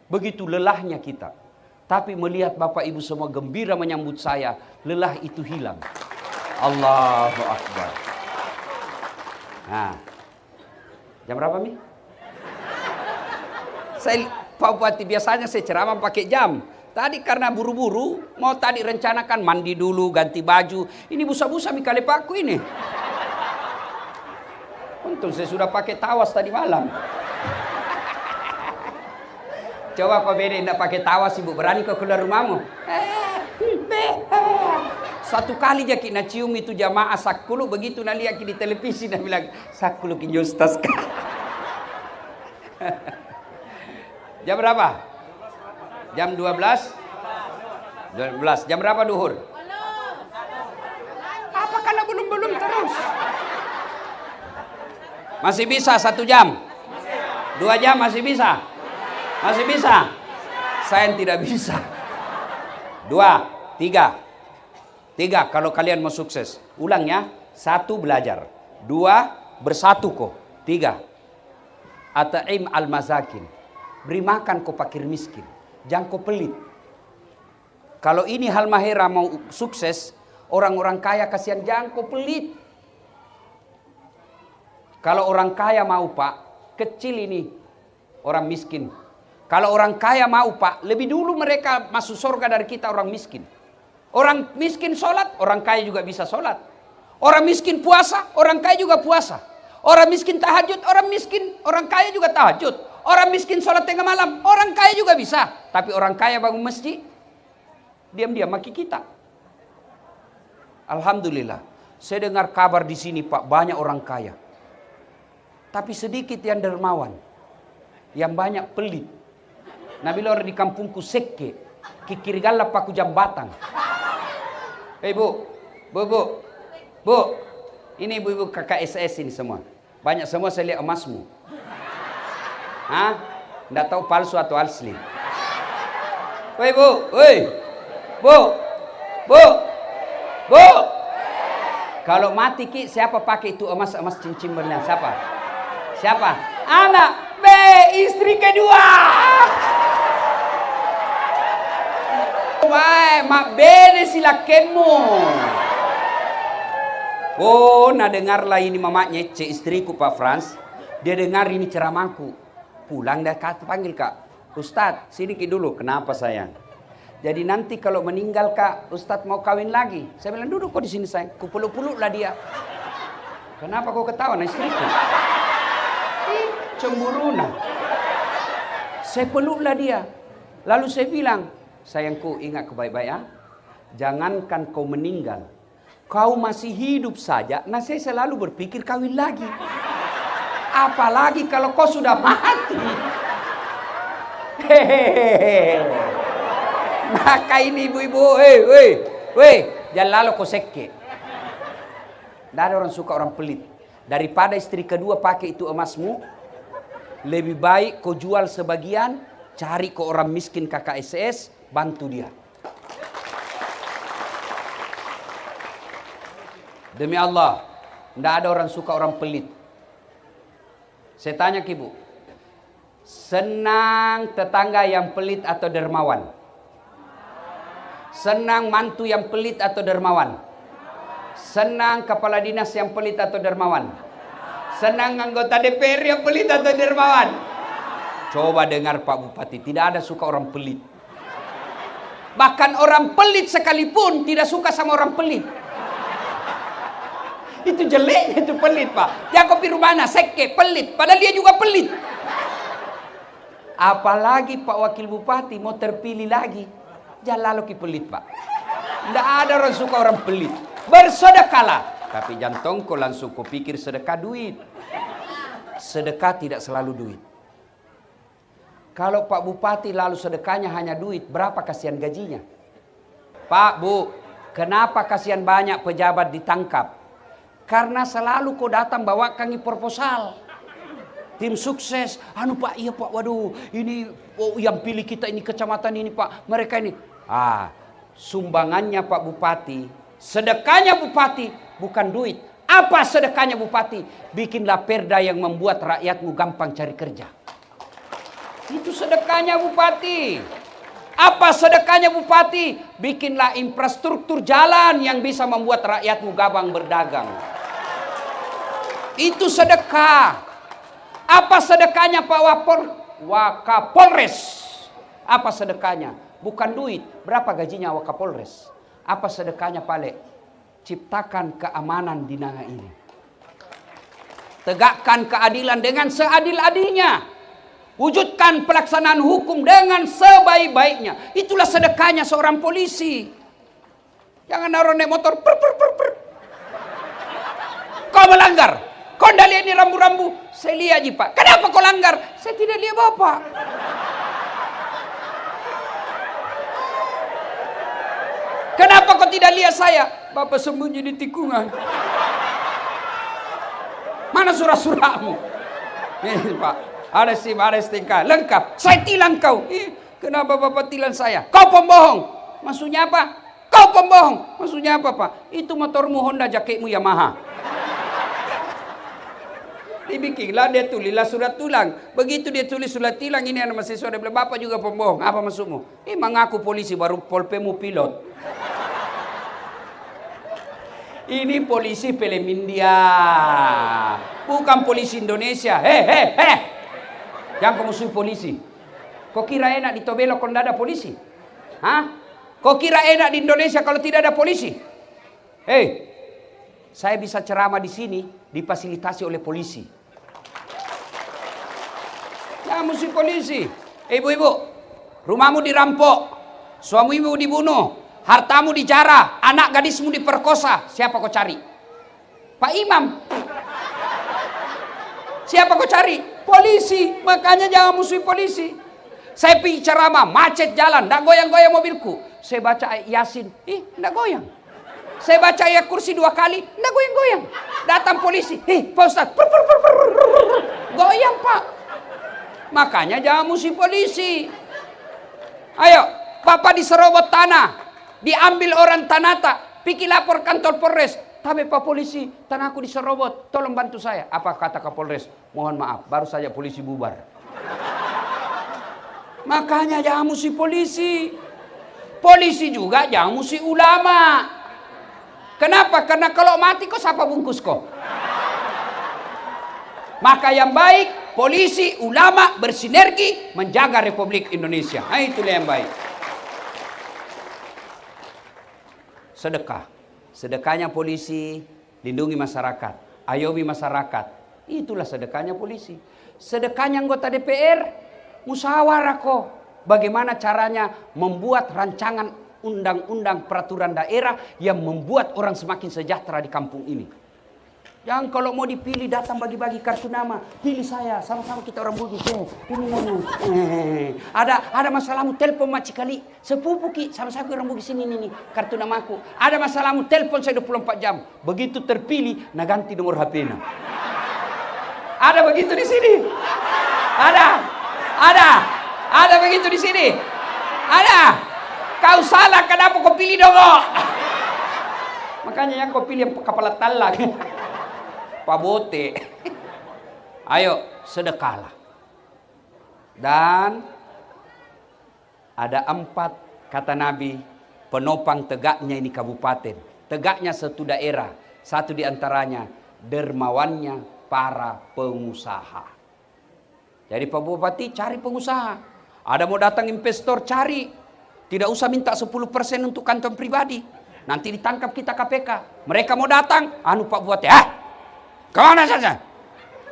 Begitu lelahnya kita. Tapi melihat Bapak Ibu semua gembira menyambut saya, lelah itu hilang. Allahu Akbar. Nah, jam berapa Mi? Pak Bupati biasanya saya ceramah pakai jam. Tadi karena buru-buru, mau tadi rencanakan mandi dulu, ganti baju. Ini busa-busa mi kalepaku ini. Untung saya sudah pakai tawas tadi malam. Coba Pak Bede tidak pakai tawas, Ibu berani kau keluar rumahmu? Satu kali aja kita cium itu jamaah sakulu, begitu nak lihat di televisi dan bilang sakulu kinjustas. Jam berapa? Jam 12? 12. Jam berapa duhur? Apa kalau belum terus? Masih bisa 1 jam? 2 jam masih bisa? Masih bisa? Saya tidak bisa. 2, 3. 3 kalau kalian mau sukses. Ulang ya. 1 belajar. 2 bersatu kok. 3 at'im al-masakin. Beri makan kau fakir miskin. Jangan kau pelit. Kalau ini hal mahera mau sukses, orang-orang kaya kasihan, jangan kau pelit. Kalau orang kaya mau Pak, kecil ini orang miskin. Kalau orang kaya mau Pak, lebih dulu mereka masuk surga dari kita orang miskin. Orang miskin sholat, orang kaya juga bisa sholat. Orang miskin puasa, orang kaya juga puasa. Orang miskin tahajud, orang kaya juga tahajud. Orang miskin sholat tengah malam, orang kaya juga bisa. Tapi orang kaya bangun masjid, diam-diam maki kita. Alhamdulillah, saya dengar kabar di sini Pak, banyak orang kaya. Tapi sedikit yang dermawan, yang banyak pelit. Nabi lor di kampungku sekke, kikirigala paku jambatan. Bu, ini ibu-ibu kakak SS ini semua. Banyak semua saya lihat emasmu. Hah? Nggak tahu palsu atau asli. Woi bu, bu. Kalau mati Ki, siapa pakai itu emas cincin berlian? Siapa? Anak B, istri kedua. Mak bede silakenmu. Oh, nah dengarlah ini mamanya, istriku Pak Frans. Dia dengar ini ceramahku. Pulang dia panggil Kak. Ustadz, sini Ki dulu. Kenapa sayang? Jadi nanti kalau meninggal Kak, Ustadz mau kawin lagi. Saya bilang duduk kok di sini sayang. Kupeluk-peluk lah dia. Kenapa kau ketawa? Nah istriku. Cemburu nah. Saya peluklah dia. Lalu saya bilang, sayangku ingat baik-baik ya. Jangankan kau meninggal, kau masih hidup saja. Nah saya selalu berpikir kawin lagi. Apalagi kalau kau sudah mati. Maka ini ibu-ibu, jangan lalu kau sekke. Tidak ada orang suka orang pelit. Daripada istri kedua pakai itu emasmu, lebih baik kau jual sebagian, cari ke orang miskin KKSS, bantu dia. Demi Allah, tidak ada orang suka orang pelit. Saya tanya ke ibu, senang tetangga yang pelit atau dermawan? Senang mantu yang pelit atau dermawan? Senang kepala dinas yang pelit atau dermawan? Senang anggota DPR yang pelit atau dermawan? Coba dengar Pak Bupati, tidak ada suka orang pelit. Bahkan orang pelit sekalipun tidak suka sama orang pelit. Itu jelek, itu pelit Pak. Jakob Pirumana, seke, pelit. Padahal dia juga pelit. Apalagi Pak Wakil Bupati mau terpilih lagi. Jangan lalu pelit Pak. Tidak ada orang suka orang pelit. Bersedekahlah. Tapi jantongku langsung kupikir sedekah duit. Sedekah tidak selalu duit. Kalau Pak Bupati lalu sedekahnya hanya duit, berapa kasihan gajinya? Pak, Bu, kenapa kasihan banyak pejabat ditangkap? Karena selalu kau datang bawakan proposal. Tim sukses, Pak, iya Pak, waduh, ini yang pilih kita ini kecamatan ini Pak, mereka ini. Sumbangannya Pak Bupati, sedekahnya Bupati, bukan duit. Apa sedekahnya Bupati? Bikinlah perda yang membuat rakyatmu gampang cari kerja. Itu sedekahnya Bupati. Apa sedekahnya Bupati? Bikinlah infrastruktur jalan yang bisa membuat rakyatmu gampang berdagang. Itu sedekah. Apa sedekahnya Pak Wakapolres? Apa sedekahnya? Bukan duit. Berapa gajinya Wakapolres? Apa sedekahnya Pak Lek? Ciptakan keamanan di negara ini. Tegakkan keadilan dengan seadil-adilnya. Wujudkan pelaksanaan hukum dengan sebaik-baiknya. Itulah sedekahnya seorang polisi. Jangan naruh naik motor. Kau melanggar. Kau tidak lihat ini rambu-rambu. Saya lihat ji Pak. Kenapa kau langgar? Saya tidak lihat Bapak. Kenapa kau tidak lihat saya? Bapak sembunyi di tikungan. Mana surat-suratmu? Ini Pak. Ada SIM, ada STNK. Lengkap. Saya tilang kau. Kenapa Bapak tilang saya? Kau pembohong. Maksudnya apa? Kau pembohong. Maksudnya apa Pak? Itu motormu Honda, jaketmu Yamaha. Dibikinlah, dia tulislah surat tulang. Begitu dia tulis surat tilang, ini anak mahasiswa, dia bilang, Bapak juga pembohong. Apa maksudmu? Mengaku polisi, baru polpemu pilot. Ini polisi film India. Bukan polisi Indonesia. Jangan kau musuh polisi. Kau kira enak di Tobelo kalau tidak ada polisi? Kau kira enak di Indonesia kalau tidak ada polisi? Saya bisa ceramah di sini, difasilitasi oleh polisi. Ya mesti polisi. Ibu-ibu, rumahmu dirampok, suamimu dibunuh, hartamu dijarah, anak gadismu diperkosa. Siapa kau cari? Pak Imam. Siapa kau cari? Polisi. Makanya jangan musuhi polisi. Saya pergi ceramah, macet jalan, tidak goyang-goyang mobilku. Saya baca ayat Yasin, tidak goyang. Saya baca ayat Kursi 2 kali, tidak goyang-goyang. Datang polisi, Pak Ustaz, goyang Pak. Makanya jangan musuh polisi. Ayo, Bapak diserobot tanah, diambil orang Tanata, pergi lapor kantor Polres. Tapi Pak Polisi, tanahku diserobot, tolong bantu saya. Apa kata Kapolres? Mohon maaf, baru saja polisi bubar. Makanya jangan musuh polisi. Polisi juga jangan musuh ulama. Kenapa? Karena kalau mati kok siapa bungkus kok? Maka yang baik, polisi, ulama bersinergi menjaga Republik Indonesia. Itulah yang baik. Sedekah. Sedekahnya polisi, lindungi masyarakat, ayomi masyarakat. Itulah sedekahnya polisi. Sedekahnya anggota DPR, musyawarah kok. Bagaimana caranya membuat rancangan undang-undang peraturan daerah yang membuat orang semakin sejahtera di kampung ini. Yang kalau mau dipilih datang bagi-bagi kartu nama, pilih saya, sama-sama kita orang Bugis. Ada masalahmu telepon mak Cikali, sepupu ki, sama-sama orang Bugis ini nih kartu namaku. Ada masalahmu telepon saya 24 jam. Begitu terpilih, nah ganti nomor HP-nya. Ada begitu di sini? Ada begitu di sini? Ada. Kau salah, kenapa kau pilih dongok? Makanya yang kau pilih yang kepala talak. Pak Bote. Ayo sedekahlah. Dan ada 4 kata Nabi penopang tegaknya ini kabupaten. Tegaknya satu daerah. Satu diantaranya dermawannya para pengusaha. Jadi Pak Bupati cari pengusaha. Ada mau datang investor cari. Tidak usah minta 10% untuk kantong pribadi. Nanti ditangkap kita KPK. Mereka mau datang. Pak Bupati. Kemana saja?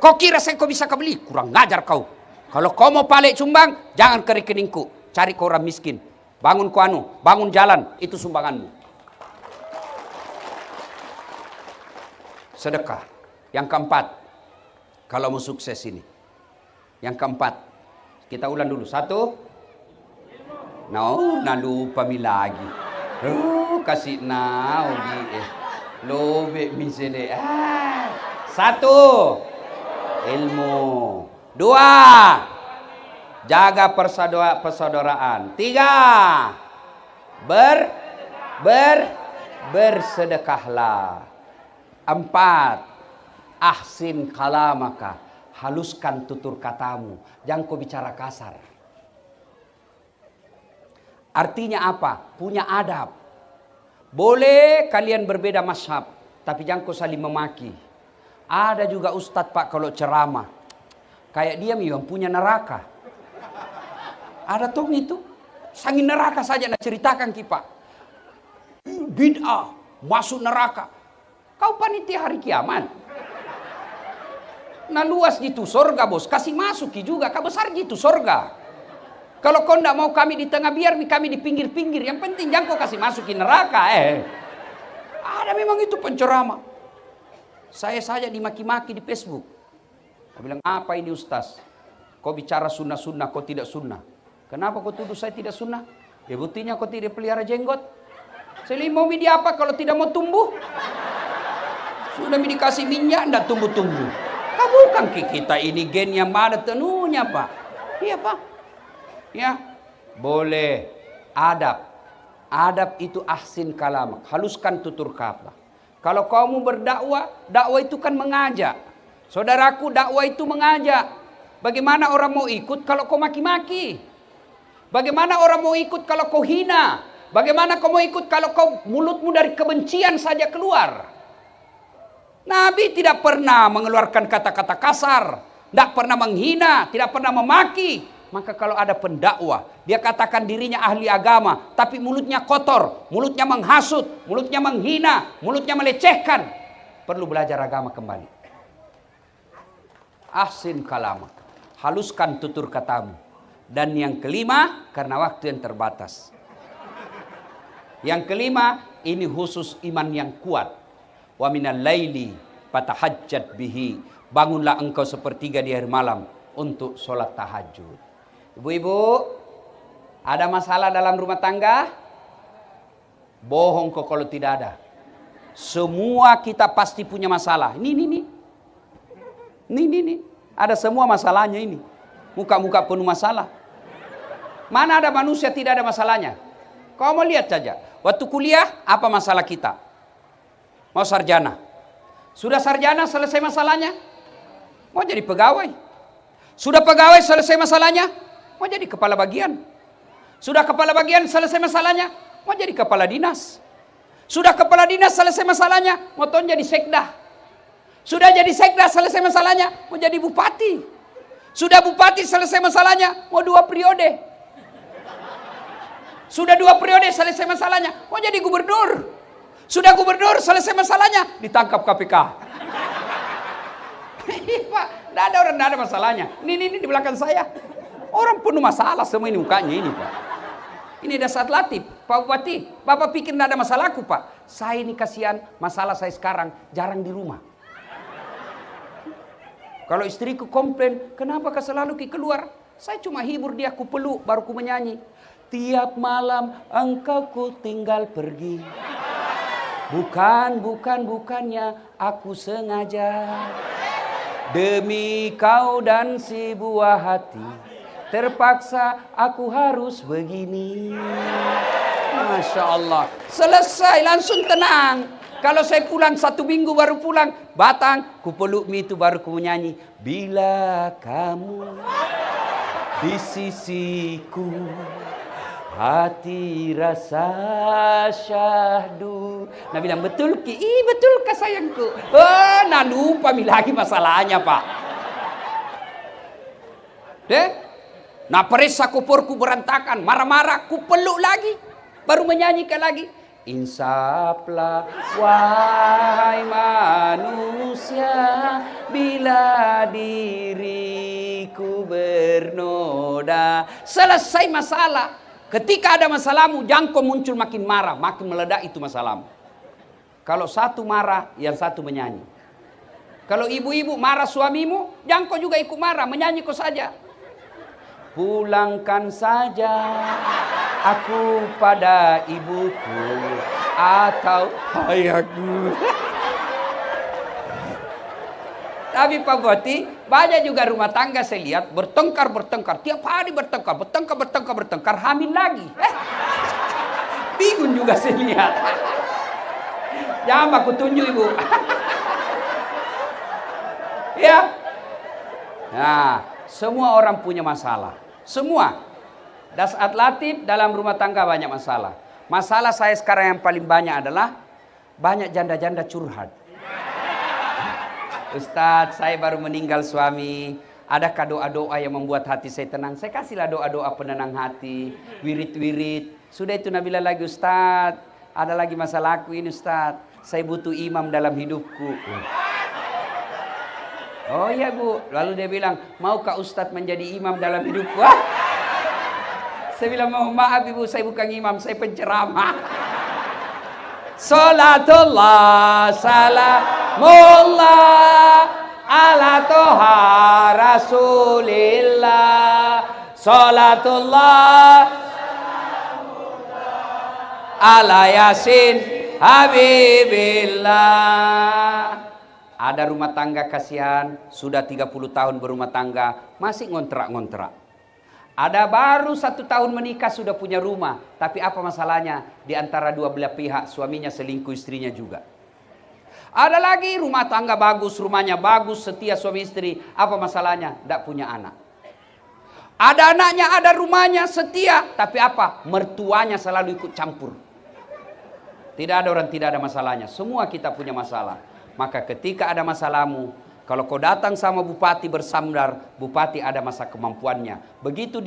Kau kira saya kau bisa kebeli? Kurang ngajar kau. Kalau kau mau balik sumbang, jangan ke rekeningku. Cari kau orang miskin. Bangun bangun jalan. Itu sumbanganmu. Sedekah. Yang keempat. Kalau mau sukses ini. Yang keempat. Kita ulang dulu. 1. Nah lupa mi lagi. Kasih Lobe misede. Satu, ilmu. Dua, jaga persaudaraan. Tiga, bersedekahlah. Empat, ahsin kalamaka, haluskan tutur katamu, jangan kau bicara kasar. Artinya apa? Punya adab. Boleh kalian berbeda mazhab, tapi jangan kau saling memaki. Ada juga ustadz pak kalau ceramah, kayak dia memang punya neraka. Ada tuh itu, sangin neraka saja nak ceritakan kita. Bid'ah, masuk neraka. Kau panitia hari kiamat. Nah luas gitu sorga bos, kasih masuk juga, kau besar gitu sorga. Kalau kau tidak mau kami di tengah, biar kami di pinggir-pinggir. Yang penting jangan kau kasih masukin neraka. Ada memang itu penceramah. Saya saja dimaki-maki di Facebook. Kau bilang, apa ini Ustaz? Kau bicara sunnah-sunnah, kau tidak sunnah. Kenapa kau tuduh saya tidak sunnah? Ya buktinya kau tidak pelihara jenggot. Saya mau media apa kalau tidak mau tumbuh? Sudah dikasih minyak, tidak tumbuh-tumbuh. Kau bukan kita ini gen yang ada tenunya Pak. Iya Pak. Ya, boleh. Adab. Adab itu ahsin kalamak, haluskan tutur kata. Kalau kamu berdakwah, dakwah itu kan mengajak. Saudaraku, dakwah itu mengajak. Bagaimana orang mau ikut kalau kau maki-maki? Bagaimana orang mau ikut kalau kau hina? Bagaimana kau mau ikut kalau kau mulutmu dari kebencian saja keluar? Nabi tidak pernah mengeluarkan kata-kata kasar, tidak pernah menghina, tidak pernah memaki. Maka kalau ada pendakwah, dia katakan dirinya ahli agama, tapi mulutnya kotor, mulutnya menghasut, mulutnya menghina, mulutnya melecehkan. Perlu belajar agama kembali. Ahsin kalamak, haluskan tutur katamu. Dan yang kelima, karena waktu yang terbatas. Yang kelima, ini khusus iman yang kuat. Wa minal laili fatahajjat bihi. Bangunlah engkau sepertiga di hari malam untuk sholat tahajud. Ibu-ibu, ada masalah dalam rumah tangga? Bohong kok kalau tidak ada. Semua kita pasti punya masalah. Ini. Ada semua masalahnya ini. Muka-muka penuh masalah. Mana ada manusia tidak ada masalahnya? Kau mau lihat saja. Waktu kuliah, apa masalah kita? Mau sarjana. Sudah sarjana, selesai masalahnya? Mau jadi pegawai. Sudah pegawai, selesai masalahnya? Mau jadi kepala bagian. Sudah kepala bagian, selesai masalahnya? Mau jadi kepala dinas. Sudah kepala dinas, selesai masalahnya? Mau jadi sekda. Sudah jadi sekda, selesai masalahnya? Mau jadi bupati. Sudah bupati, selesai masalahnya? Mau 2 periode. Sudah 2 periode, selesai masalahnya? Mau jadi gubernur. Sudah gubernur, selesai masalahnya? Ditangkap KPK. Pak, tidak ada orang, tidak ada masalahnya. Ini di belakang saya. Orang penuh masalah semua ini mukanya ini Pak. Ini dasar latif. Pak Bupati, Bapak pikir tidak ada masalahku Pak. Saya ini kasihan, masalah saya sekarang jarang di rumah. Kalau istriku komplain, kenapa kau selalu keluar? Saya cuma hibur dia, ku peluk, baru ku menyanyi. Tiap malam engkau ku tinggal pergi. Bukannya aku sengaja. Demi kau dan si buah hati, terpaksa aku harus begini. Masya Allah. Selesai, langsung tenang. Kalau saya pulang 1 minggu baru pulang, Batang, ku peluk itu baru ku menyanyi. Bila kamu di sisiku, hati rasa syahdu. Nah bilang, betul Ki? Betul kah sayangku? Nah lupa lagi masalahnya Pak. Nah perisa kuporku berantakan, marah-marah, ku peluk lagi, baru menyanyikan lagi. Insaflah wahai manusia, bila diriku bernoda. Selesai masalah. Ketika ada masalahmu, jangan kau muncul makin marah, makin meledak itu masalahmu. Kalau satu marah, yang satu menyanyi. Kalau ibu-ibu marah suamimu, jangan kau juga ikut marah, menyanyi kau saja. Pulangkan saja aku pada ibuku, atau hayaku. Tapi Pak Boti, banyak juga rumah tangga saya lihat bertengkar. Tiap hari bertengkar. Hamil lagi. Bingung juga saya lihat. Jangan aku tunjuk ibu. Ya. Nah, semua orang punya masalah. Semua. Dasat latif dalam rumah tangga banyak masalah. Masalah saya sekarang yang paling banyak adalah banyak janda-janda curhat. Ustadz, saya baru meninggal suami. Adakah doa-doa yang membuat hati saya tenang? Saya kasihlah doa-doa penenang hati, wirid-wirid. Sudah itu Nabila lagi, Ustadz, ada lagi masalah aku ini Ustadz. Saya butuh imam dalam hidupku. Oh iya Bu. Lalu dia bilang, maukah Ustadz menjadi imam dalam hidupku? Saya bilang, mohon maaf Ibu, saya bukan imam, saya penceramah. Salatullah, salamullah, ala toha rasulillah. Salatullah, ala yasin habibillah. Ada rumah tangga kasihan, sudah 30 tahun berumah tangga, masih ngontrak-ngontrak. Ada baru 1 tahun menikah sudah punya rumah. Tapi apa masalahnya? Di antara dua belah pihak, suaminya selingkuh, istrinya juga. Ada lagi rumah tangga bagus, rumahnya bagus, setia suami istri. Apa masalahnya? Tidak punya anak. Ada anaknya, ada rumahnya, setia. Tapi apa? Mertuanya selalu ikut campur. Tidak ada orang tidak ada masalahnya. Semua kita punya masalah. Maka ketika ada masalahmu, kalau kau datang sama bupati bersandar, bupati ada masa kemampuannya. Begitu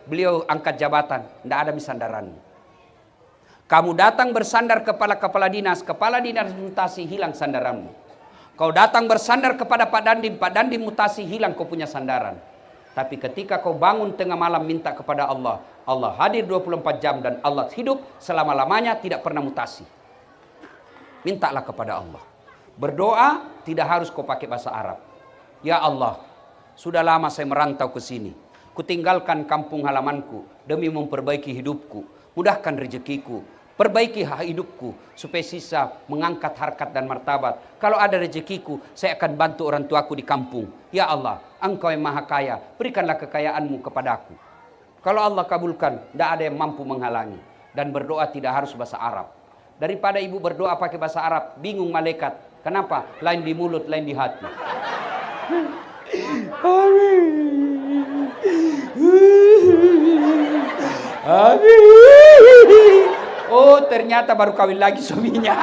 beliau angkat jabatan, tidak ada misandaranmu. Kamu datang bersandar kepala dinas mutasi, hilang sandaranmu. Kau datang bersandar kepada Pak Dandim mutasi, hilang kau punya sandaran. Tapi ketika kau bangun tengah malam minta kepada Allah, Allah hadir 24 jam dan Allah hidup selama-lamanya, tidak pernah mutasi. Mintalah kepada Allah. Berdoa tidak harus kau pakai bahasa Arab. Ya Allah, sudah lama saya merantau ke sini. Kutinggalkan kampung halamanku demi memperbaiki hidupku. Mudahkan rezekiku, perbaiki hidupku supaya sisa mengangkat harkat dan martabat. Kalau ada rezekiku, saya akan bantu orang tuaku di kampung. Ya Allah, Engkau yang maha kaya, berikanlah kekayaanmu kepadaku. Kalau Allah kabulkan, tidak ada yang mampu menghalangi. Dan berdoa tidak harus bahasa Arab. Daripada ibu berdoa pakai bahasa Arab, bingung malaikat. Kenapa? Lain di mulut, lain di hati. Oh, ternyata baru kawin lagi suaminya.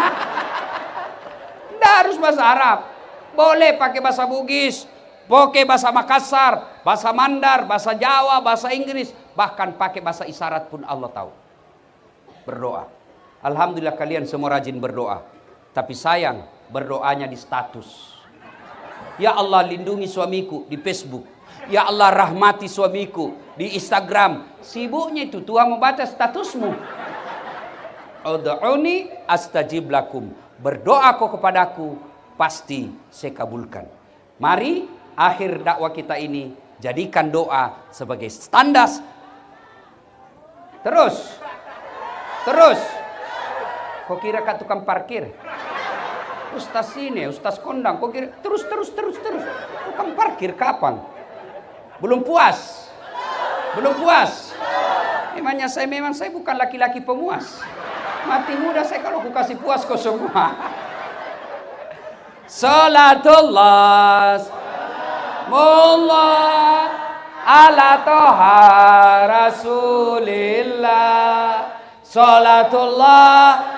Tidak harus bahasa Arab. Boleh pakai bahasa Bugis, pakai bahasa Makassar, bahasa Mandar, bahasa Jawa, bahasa Inggris. Bahkan pakai bahasa isyarat pun Allah tahu. Berdoa. Alhamdulillah kalian semua rajin berdoa. Tapi sayang, berdoanya di status. Ya Allah, lindungi suamiku di Facebook. Ya Allah, rahmati suamiku di Instagram. Sibuknya itu Tuhan membaca statusmu. Ud'uni astajib lakum. Berdoa kau kepadaku, pasti saya kabulkan. Mari akhir dakwah kita ini jadikan doa sebagai standar. Terus. Kau kira kat tukang parkir? Ustaz ini, Ustaz kondang, kau kira terus. Tukang parkir kapan? Belum puas. Memang saya bukan laki-laki pemuas. Mati muda saya kalau ku kasih puas kau semua. Salatullah mullah ala toha rasulillah. Salatullah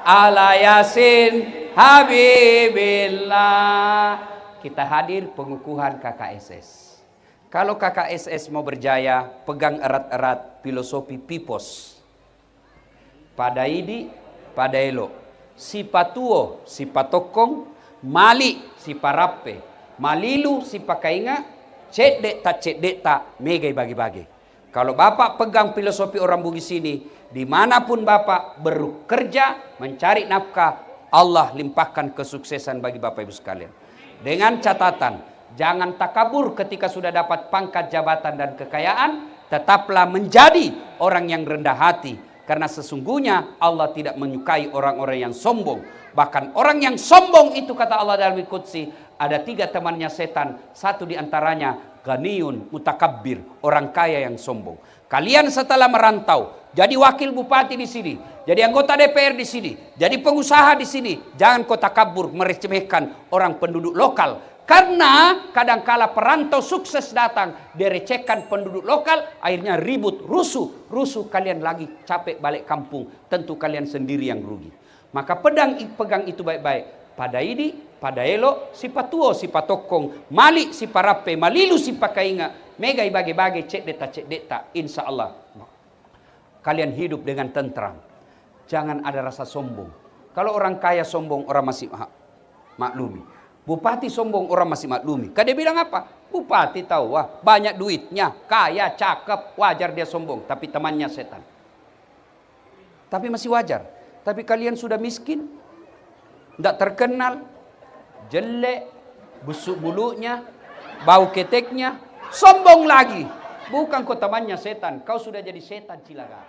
ala yasin habibillah. Kita hadir pengukuhan KKSS. Kalau KKSS mau berjaya, pegang erat-erat filosofi Pipos. Pada idi, pada elo. Si patuo, si patokong, mali, si parape, malilu, si pakainga, cedek tak, megai bagi-bagi. Kalau Bapak pegang filosofi orang Bugis ini, dimanapun Bapak bekerja, mencari nafkah, Allah limpahkan kesuksesan bagi Bapak Ibu sekalian. Dengan catatan, jangan takabur ketika sudah dapat pangkat jabatan dan kekayaan, tetaplah menjadi orang yang rendah hati. Karena sesungguhnya Allah tidak menyukai orang-orang yang sombong. Bahkan orang yang sombong itu, kata Allah dalam Al-Qudsi, ada 3 temannya setan. Satu diantaranya ghaniyun mutakabbir, orang kaya yang sombong. Kalian setelah merantau, jadi wakil bupati di sini, jadi anggota DPR di sini, jadi pengusaha di sini, jangan kau takabur meremehkan orang penduduk lokal. Karena kadangkala perantau sukses datang, direcehkan penduduk lokal, akhirnya ribut, rusuh, kalian lagi capek balik kampung, tentu kalian sendiri yang rugi. Maka pegang itu baik-baik. Pada ini, pada elo, si patuo, si patokong, malik si parape, malilu si pakainga, megai bagi-bagi, cek deta, insya Allah kalian hidup dengan tentram. Jangan ada rasa sombong. Kalau orang kaya sombong, orang masih maklumi. Bupati sombong, orang masih maklumi. Kan dia bilang apa? Bupati tahu, wah banyak duitnya, kaya, cakep, wajar dia sombong. Tapi temannya setan. Tapi masih wajar. Tapi kalian sudah miskin, tidak terkenal, jelek, busuk bulunya, bau keteknya, sombong lagi. Bukan kau temannya setan, kau sudah jadi setan cilaga.